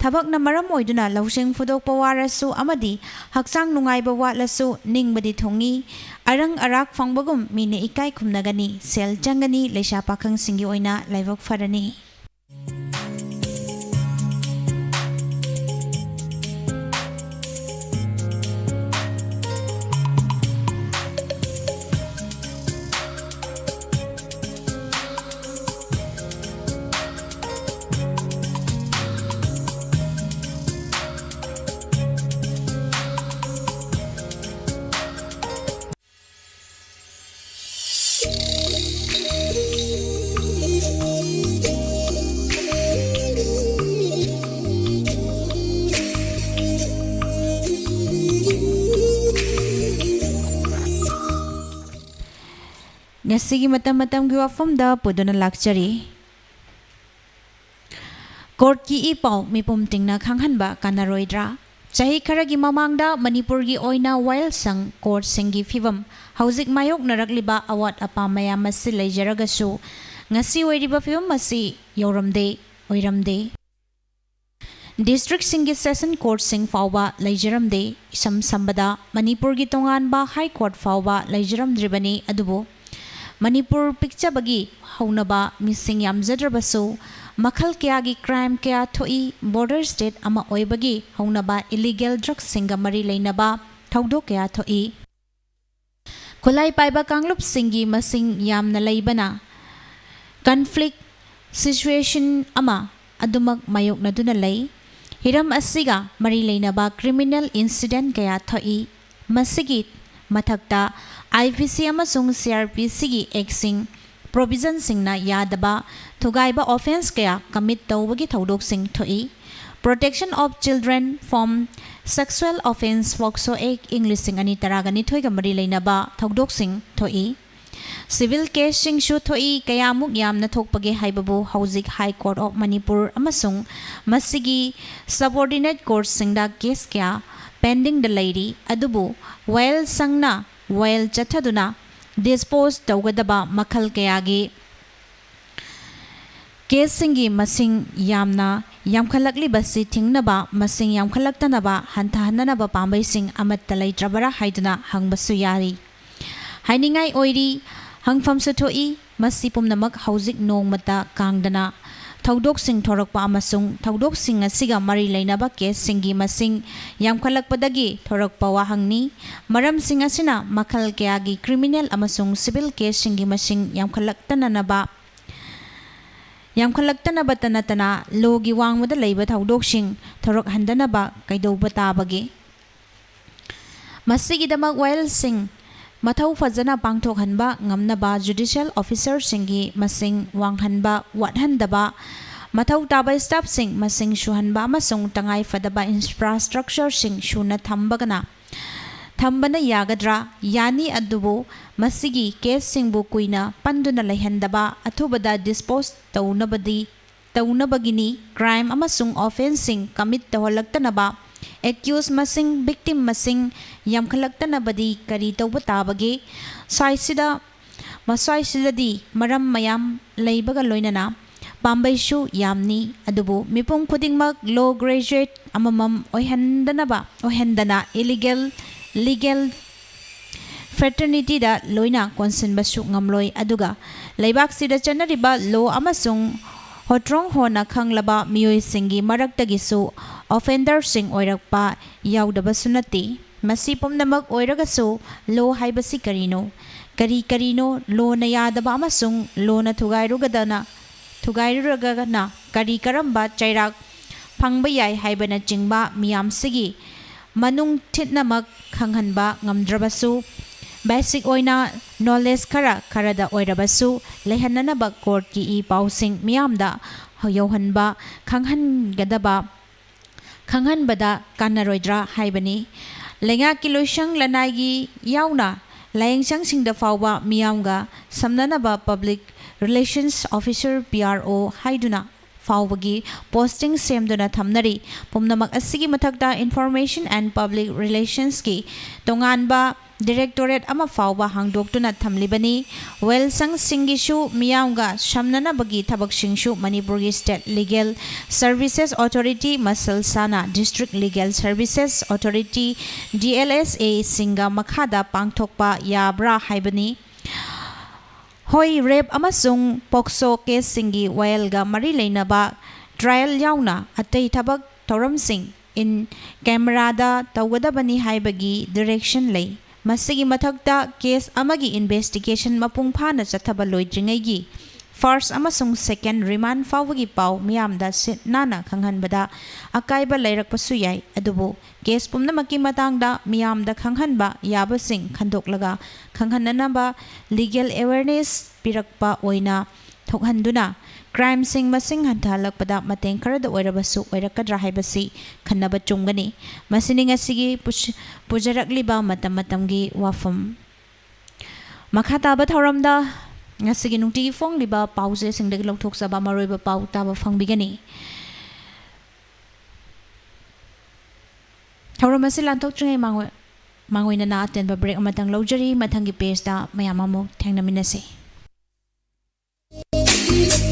ꯊꯕꯛꯅ ꯃꯔꯝ ꯑꯣꯏꯗꯨꯅ ꯂꯧꯁꯤꯡ ꯐꯨꯗꯣꯛꯄ ꯋꯥꯔꯁꯨ ꯑꯃꯗꯤ ꯍꯛꯆꯥꯡ ꯅꯨꯡꯉꯥꯏꯕ ꯋꯥꯠꯂꯁꯨ ꯅꯤꯡꯕꯗꯤ ꯊꯨꯡꯏ ꯑꯔꯪ ꯑꯔꯥꯛ ꯐꯪꯕꯒꯨꯝ ꯃꯤꯅ ꯏꯀꯥꯏ ꯈꯨꯝꯅꯒꯅꯤ ꯁꯦꯜ ꯆꯪꯒꯅꯤ ꯂꯩꯁꯥ ꯄꯥꯈꯪꯁꯤꯡꯒꯤ ꯑꯣꯏꯅ ꯂꯥꯏꯕꯛ ꯐꯔꯅꯤ ꯉꯁꯤꯒꯤ ꯃꯇꯝꯒꯤ ꯋꯥꯐꯝꯗ ꯄꯨꯗꯨꯅ ꯂꯥꯛꯆꯔꯤ ꯀꯣꯔꯠꯀꯤ ꯏ ꯄꯥꯎ ꯃꯤꯄꯨꯝ ꯇꯤꯡꯅ ꯈꯪꯍꯟꯕ ꯀꯥꯟꯅꯔꯣꯏꯗ꯭ꯔꯥ ꯆꯍꯤ ꯈꯔꯒꯤ ꯃꯃꯥꯡꯗ ꯃꯅꯤꯄꯨꯔꯒꯤ ꯑꯣꯏꯅ ꯋꯥꯌꯦꯜꯁꯪ ꯀꯣꯔꯠꯁꯤꯡꯒꯤ ꯐꯤꯚꯝ ꯍꯧꯖꯤꯛ ꯃꯥꯌꯣꯛꯅꯔꯛꯂꯤꯕ ꯑꯋꯥꯠ ꯑꯄꯥ ꯃꯌꯥꯝ ꯑꯁꯤ ꯂꯩꯖꯔꯒꯁꯨ ꯉꯁꯤ ꯑꯣꯏꯔꯤꯕ ꯐꯤꯚꯝ ꯑꯁꯤ ꯑꯣꯏꯔꯝꯗꯦ ꯗꯤꯁꯇ꯭ꯔꯤꯛꯁꯤꯡꯒꯤ ꯁꯦꯁꯟ ꯀꯣꯔꯠꯁꯤꯡ ꯐꯥꯎꯕ ꯂꯩꯖꯔꯝꯗꯦ ꯏꯁꯝ ꯁꯝꯕꯗ ꯃꯅꯤꯄꯨꯔꯒꯤ ꯇꯣꯉꯥꯟꯕ ꯍꯥꯏ ꯀꯣꯔꯠ ꯐꯥꯎꯕ ꯂꯩꯖꯔꯝꯗ꯭ꯔꯤꯕꯅꯤ ꯑꯗꯨꯕꯨ ꯃꯅꯤꯄꯨꯔ ꯄꯤꯛꯆꯕꯒꯤ ꯍꯧꯅꯕ ꯃꯤꯁꯤꯡ ꯌꯥꯝꯖꯗ꯭ꯔꯕꯁꯨ ꯃꯈꯜ ꯀꯌꯥꯒꯤ ꯀ꯭ꯔꯥꯏꯝ ꯀꯌꯥ ꯊꯣꯛꯏ ꯕꯣꯔꯗꯔ ꯁ꯭ꯇꯦꯠ ꯑꯃ ꯑꯣꯏꯕꯒꯤ ꯍꯧꯅꯕ ꯏꯂꯤꯒꯦꯜ ꯗ꯭ꯔꯒꯁꯤꯡꯒ ꯃꯔꯤ ꯂꯩꯅꯕ ꯊꯧꯗꯣꯛ ꯀꯌꯥ ꯊꯣꯛꯏ ꯈꯨꯠꯂꯥꯏ ꯄꯥꯏꯕ ꯀꯥꯡꯂꯨꯞꯁꯤꯡꯒꯤ ꯃꯁꯤꯡ ꯌꯥꯝꯅ ꯂꯩꯕꯅ ꯀꯟꯐ꯭ꯂꯤꯛ ꯁꯤꯆꯨꯋꯦꯁꯟ ꯑꯃ ꯑꯗꯨꯃꯛ ꯃꯥꯌꯣꯛꯅꯗꯨꯅ ꯂꯩ ꯍꯤꯔꯝ ꯑꯁꯤꯒ ꯃꯔꯤ ꯂꯩꯅꯕ ꯀ꯭ꯔꯤꯃꯤꯅꯦꯜ ꯏꯟꯁꯤꯗꯦꯟꯠ ꯀꯌా ꯊꯣꯛꯏ ꯃꯁꯤꯒꯤ ꯃꯊꯛꯇ IPC ꯑꯃꯁꯨꯡ CRPCꯒꯤ ꯑꯦꯛꯁꯤꯡ ꯄ꯭ꯔꯣꯕꯤꯖꯟꯁꯤꯡꯅ ꯌꯥꯗꯕ ꯊꯨꯒꯥꯏꯕ ꯑꯣꯐꯦꯟꯁ ꯀꯌꯥ ꯀꯃꯤꯠ ꯇꯧꯕꯒꯤ ꯊꯧꯗꯣꯛꯁꯤꯡ ꯊꯣꯛꯏ protection of children from sexual offence ꯄꯣꯛꯁꯣ ꯑꯦꯛ ꯏꯪ 2012ꯒ ꯃꯔꯤ ꯂꯩꯅꯕ ꯊꯧꯗꯣꯛꯁꯤꯡ ꯊꯣꯛꯏ ꯁꯤꯚꯤꯜ ꯀꯦꯁꯁꯤꯡꯁꯨ ꯊꯣꯛꯏ ꯀꯌꯥꯃꯨꯛ ꯌꯥꯝꯅ ꯊꯣꯛꯄꯒꯦ ꯍꯥꯏꯕꯕꯨ ꯍꯧꯖꯤꯛ ꯍꯥꯏ ꯀꯣꯔꯠ ꯑꯣꯐ ꯃꯅꯤꯄꯨꯔ ꯑꯃꯁꯨꯡ ꯃꯁꯤꯒꯤ ꯁꯕꯑꯣꯔꯗꯤꯅꯦꯠ ꯀꯣꯔꯠꯁꯤꯡꯗ ꯀꯦꯁ ꯀꯌꯥ ꯄꯦꯟꯗꯤꯡꯗ ꯂꯩꯔꯤ ꯑꯗꯨꯕꯨ ꯋꯥꯌꯦꯜꯁꯪꯅ ꯋꯥꯌꯦꯜ ꯆꯠꯊꯗꯨꯅ ꯗꯤꯁꯄꯣꯖ ꯇꯧꯒꯗꯕ ꯃꯈꯜ ꯀꯌꯥꯒꯤ ꯀꯦꯁꯁꯤꯡꯒꯤ ꯃꯁꯤꯡ ꯌꯥꯝꯅ ꯌꯥꯝꯈꯠꯂꯛꯂꯤꯕꯁꯤ ꯊꯤꯡꯅꯕ ꯃꯁꯤꯡ ꯌꯥꯝꯈꯠꯂꯛꯇꯅꯕ ꯍꯟꯊꯍꯟꯅꯕ ꯄꯥꯝꯕꯩꯁꯤꯡ ꯑꯃꯠꯇ ꯂꯩꯇ꯭ꯔꯕꯔꯥ ꯍꯥꯏꯗꯨꯅ ꯍꯪꯕꯁꯨ ꯌꯥꯔꯤ ꯍꯥꯏꯅꯤꯡꯉꯥꯏ ꯑꯣꯏꯔꯤ ꯍꯪꯐꯝꯁꯨ ꯊꯣꯛꯏ ꯃꯁꯤ ꯄꯨꯝꯅꯃꯛ ꯍꯧꯖꯤꯛ ꯅꯣꯡꯃꯇ ꯀꯥꯡꯗꯅ ꯊꯧꯗꯣꯛꯁꯤꯡ ꯊꯣꯔꯛꯄ ꯑꯃꯁꯨꯡ ꯊꯧꯗꯣꯛꯁꯤꯡ ꯑꯁꯤꯒ ꯃꯔꯤ ꯂꯩꯅꯕ ꯀꯦꯁꯁꯤꯡꯒꯤ ꯃꯁꯤꯡ ꯌꯥꯝꯈꯠꯂꯛꯄꯗꯒꯤ ꯊꯣꯔꯛꯄ ꯋꯥꯍꯪꯅꯤ ꯃꯔꯝꯁꯤꯡ ꯑꯁꯤꯅ ꯃꯈꯜ ꯀꯌꯥꯒꯤ ꯀ꯭ꯔꯤꯃꯤꯅꯦꯜ ꯑꯃꯁꯨꯡ ꯁꯤꯚꯤꯜ ꯀꯦꯁꯁꯤꯡꯒꯤ ꯃꯁꯤꯡ ꯌꯥꯝꯈꯠꯂꯛꯇꯅꯕꯇ ꯅꯠꯇꯅ ꯂꯣꯒꯤ ꯋꯥꯡꯃꯗ ꯂꯩꯕ ꯊꯧꯗꯣꯛꯁꯤꯡ ꯊꯣꯔꯛꯍꯟꯗꯅꯕ ꯀꯩꯗꯧꯕ ꯇꯥꯕꯒꯦ ꯃꯁꯤꯒꯤꯗꯃꯛ ꯋꯥꯌꯦꯜꯁꯤꯡ ꯃꯊꯧ ꯐꯖꯅ ꯄꯥꯡꯊꯣꯛꯍꯟꯕ ꯉꯝꯅꯕ ꯖꯨꯗꯤꯁꯤꯌꯦꯜ ꯑꯣꯐꯤꯁꯔꯁꯤꯡꯒꯤ ꯃꯁꯤꯡ ꯋꯥꯡꯍꯟꯕ ꯋꯥꯠꯍꯟꯗꯕ ꯃꯊꯧ ꯇꯥꯕ ꯁ꯭ꯇꯥꯐꯁꯤꯡ ꯃꯁꯤꯡ ꯁꯨꯍꯟꯕ ꯑꯃꯁꯨꯡ ꯇꯉꯥꯏꯐꯗꯕ ꯏꯟꯐ꯭ꯔꯥꯁꯇ꯭ꯔꯛꯆꯔꯁꯤꯡ ꯁꯨꯅ ꯊꯝꯕꯅ ꯌꯥꯒꯗ꯭ꯔꯥ ꯌꯥꯅꯤ ꯑꯗꯨꯕꯨ ꯃꯁꯤꯒꯤ ꯀꯦꯁꯁꯤꯡꯕꯨ ꯀꯨꯏꯅ ꯄꯟꯗꯨꯅ ꯂꯩꯍꯟꯗꯕ ꯑꯊꯨꯕꯗ ꯗꯤꯁꯄꯣꯖ ꯇꯧꯅꯕꯒꯤꯅꯤ ꯀ꯭ꯔꯥꯏꯝ ꯑꯃꯁꯨꯡ ꯑꯣꯐꯦꯟꯁꯁꯤꯡ ꯀꯃꯤꯠ ꯇꯧꯍꯜꯂꯛꯇꯅꯕ ꯑꯦꯛꯌꯨꯖ ꯃꯁꯤꯡ ꯚꯤꯛꯇꯤꯝ ꯃꯁꯤꯡ ꯌꯥꯝꯈꯠꯂꯛꯇꯅꯕꯗꯤ ꯀꯔꯤ ꯇꯧꯕ ꯇꯥꯕꯒꯦ ꯃꯁ꯭ꯋꯥꯏꯁꯤꯗꯗꯤ ꯃꯔꯝ ꯃꯌꯥꯝ ꯂꯩꯕꯒ ꯂꯣꯏꯅꯅ ꯄꯥꯝꯕꯩꯁꯨ ꯌꯥꯝꯅꯤ ꯑꯗꯨꯕꯨ ꯃꯤꯄꯨꯝ ꯈꯨꯗꯤꯡꯃꯛ ꯂꯣ ꯒ꯭ꯔꯦꯖꯨꯑꯦꯠ ꯑꯃꯃꯝ ꯑꯣꯏꯍꯟꯗꯅ ꯂꯤꯒꯦꯜ ꯐ꯭ꯔꯦꯇꯔꯅꯤꯇꯤꯗ ꯂꯣꯏꯅ ꯀꯣꯟꯁꯤꯟꯕꯁꯨ ꯉꯝꯂꯣꯏ ꯑꯗꯨꯒ ꯂꯩꯕꯥꯛꯁꯤꯗ ꯆꯠꯅꯔꯤꯕ ꯂꯣ ꯑꯃꯁꯨꯡ ꯍꯣꯇ꯭ꯔꯣꯡ ꯍꯣꯟꯅ ꯈꯪꯂꯕ ꯃꯤꯑꯣꯏꯁꯤꯡꯒꯤ ꯃꯔꯛꯇꯒꯤꯁꯨ ꯑꯣꯐꯦꯟꯗꯔꯁꯤꯡ ꯑꯣꯏꯔꯛꯄ ꯌꯥꯎꯗꯕꯁꯨ ꯅꯠꯇꯦ ꯃꯁꯤ ꯄꯨꯝꯅꯃꯛ ꯑꯣꯏꯔꯒꯁꯨ ꯂꯣ ꯍꯥꯏꯕꯁꯤ ꯀꯔꯤꯅꯣ ꯂꯣꯅ ꯌꯥꯗꯕ ꯑꯃꯁꯨꯡ ꯂꯣꯅ ꯊꯨꯒꯥꯏꯔꯨꯔꯒꯅ ꯀꯔꯝꯕ ꯆꯩꯔꯥꯛ ꯐꯪꯕ ꯌꯥꯏ ꯍꯥꯏꯕꯅꯆꯤꯡꯕ ꯃꯤꯌꯥꯝꯁꯤꯒꯤ ꯃꯅꯨꯡ ꯊꯤꯠꯅꯃꯛ ꯈꯪꯍꯟꯕ ꯉꯝꯗ꯭ꯔꯕꯁꯨ ꯕꯦꯁꯤꯛ ꯑꯣꯏꯅ ꯅꯣꯂꯦꯖ ꯈꯔꯗ ꯑꯣꯏꯔꯕꯁꯨ ꯂꯩꯍꯟꯅꯅꯕ ꯀꯣꯔꯠꯀꯤ ꯏ ꯄꯥꯎꯁꯤꯡ ꯃꯤꯌꯥꯝꯗ ꯌꯧꯍꯟꯕ ꯈꯪꯍꯟꯕꯗ ꯀꯥꯟꯅꯔꯣꯏꯗ꯭ꯔꯥ ꯍꯥꯏꯕꯅꯤ ꯂꯩꯉꯥꯛꯀꯤ ꯂꯣꯏꯁꯪ ꯂꯅꯥꯏꯒꯤ ꯌꯥꯎꯅ ꯂꯥꯏꯌꯦꯡꯁꯪꯁꯤꯡꯗ ꯐꯥꯎꯕ ꯃꯤꯌꯥꯝꯒ ꯁꯝꯅꯅꯕ ꯄꯕ꯭ꯂꯤꯛ ꯔꯤꯂꯦꯁꯟꯁ ꯑꯣꯐꯤꯁꯔ PRO ꯍꯥꯏꯗꯨꯅ ꯐꯥꯎꯕꯒꯤ ꯄꯣꯁꯇꯤꯡ ꯁꯦꯝꯗꯨꯅ ꯊꯝꯅꯔꯤ ꯄꯨꯝꯅꯃꯛ ꯑꯁꯤꯒꯤ ꯃꯊꯛꯇ ꯏꯟꯐꯣꯔꯃꯦꯁꯟ ꯑꯦꯟड ꯄꯕ꯭ꯂꯤꯛ ꯔꯤꯂꯦꯁꯟꯁꯀꯤ ꯇꯣꯉꯥꯟꯕ ꯗꯤꯔꯦꯛꯇꯣꯔꯦꯠ ꯑꯃ ꯐꯥꯎꯕ ꯍꯥꯡꯗꯣꯛꯇꯨꯅ ꯊꯝꯂꯤꯕꯅꯤ ꯋꯦꯜꯁꯪꯁꯤꯡꯒꯤꯁꯨ ꯃꯤꯌꯥꯝꯒ ꯁꯝꯅꯅꯕꯒꯤ ꯊꯕꯛꯁꯤꯡꯁꯨ ꯃꯅꯤꯄꯨꯔꯒꯤ ꯁ꯭ꯇꯦꯠ ꯂꯤꯒꯦꯜ ꯁꯔꯚꯤꯁꯦꯁ ꯑꯣꯊꯣꯔꯤꯇꯤ ꯃꯁꯜꯁꯥꯅ district legal services authority DLSA ꯁꯤꯡꯒ ꯃꯈꯥꯗ ꯄꯥꯡꯊꯣꯛꯄ ꯌꯥꯕ꯭ꯔꯥ ꯍꯥꯏꯕꯅꯤ ꯍꯣꯏ ꯔꯦꯞ ꯑꯃꯁꯨꯡ ꯄꯣꯛꯁꯣ ꯀꯦꯁꯁꯤꯡꯒꯤ ꯋꯥꯌꯦꯜꯒ ꯃꯔꯤ ꯂꯩꯅꯕ ꯇ꯭ꯔꯥꯌꯦꯜ ꯌꯥꯎꯅ ꯑꯇꯩ ꯊꯕꯛ ꯊꯧꯔꯝꯁꯤꯡ ꯏꯟ ꯀꯦꯃꯦꯔꯥꯗ ꯇꯧꯒꯗꯕꯅꯤ ꯍꯥꯏꯕꯒꯤ ꯗꯤꯔꯦꯛꯁꯟ ꯂꯩ ꯃꯁꯤꯒꯤ ꯃꯊꯛꯇ ꯀꯦꯁ ꯑꯃꯒꯤ ꯏꯟꯚꯦꯁꯇꯤꯒꯦꯁꯟ ꯃꯄꯨꯡ ꯐꯥꯅ ꯆꯠꯊꯕ ꯂꯣꯏꯗ꯭ꯔꯤꯉꯩꯒꯤ ꯐꯥꯔꯁ ꯑꯃꯁꯨꯡ ꯁꯦꯀꯦꯟ ꯔꯤꯃꯥꯟ ꯐꯥꯎꯕꯒꯤ ꯄꯥꯎ ꯃꯤꯌꯥꯝꯗ ꯁꯤꯠ ꯅꯥꯟꯅ ꯈꯪꯍꯟꯕꯗ ꯑꯀꯥꯏꯕ ꯂꯩꯔꯛꯄꯁꯨ ꯌꯥꯏ ꯑꯗꯨꯕꯨ ꯀꯦꯁ ꯄꯨꯝꯅꯃꯛꯀꯤ ꯃꯇꯥꯡꯗ ꯃꯤꯌꯥꯝꯗ ꯈꯪꯍꯟꯕ ꯌꯥꯕꯁꯤꯡ ꯈꯟꯗꯣꯛꯂꯒ ꯈꯪꯍꯟꯅꯅꯕ ꯂꯤꯒꯦꯜ ꯑꯦꯋꯦꯌꯔꯅꯦꯁ ꯄꯤꯔꯛꯄ ꯑꯣꯏꯅ ꯊꯣꯛꯍꯟꯗꯨꯅ ꯀ꯭ꯔꯥꯏꯝꯁꯤꯡ ꯃꯁꯤꯡ ꯍꯟꯊꯍꯜꯂꯛꯄꯗ ꯃꯇꯦꯡ ꯈꯔꯗ ꯑꯣꯏꯔꯕꯁꯨ ꯑꯣꯏꯔꯛꯀꯗ꯭ꯔꯥ ꯍꯥꯏꯕꯁꯤ ꯈꯟꯅꯕ ꯆꯨꯝꯒꯅꯤ ꯃꯁꯤꯅꯤ ꯉꯁꯤꯒꯤ ꯄꯨꯖꯔꯛꯂꯤꯕ ꯃꯇꯝ ꯃꯇꯝꯒꯤ ꯋꯥꯐꯝ ꯃꯈꯥ ꯇꯥꯕ ꯊꯧꯔꯝꯗ ꯉꯁꯤꯒꯤ ꯅꯨꯡꯇꯤꯒꯤ ꯐꯣꯡꯂꯤꯕ ꯄꯥꯎꯆꯦꯁꯤꯡꯗꯒꯤ ꯂꯧꯊꯣꯛꯆꯕ ꯃꯔꯨꯑꯣꯏꯕ ꯄꯥꯎ ꯇꯥꯕ ꯐꯪꯕꯤꯒꯅꯤ ꯊꯧꯔꯝ ꯑꯁꯤ ꯂꯥꯟꯊꯣꯛꯇ꯭ꯔꯤꯉꯩ ꯃꯥꯡꯑꯣꯏꯅꯅ ꯑꯇꯦꯟꯕ ꯕ꯭ꯔꯦꯛ ꯑꯃꯇꯪ ꯂꯧꯖꯔꯤ ꯃꯊꯪꯒꯤ ꯄꯦꯖꯇ ꯃꯌꯥꯝ ꯑꯃꯨꯛ ꯊꯦꯡꯅꯃꯤꯟꯅꯁꯤ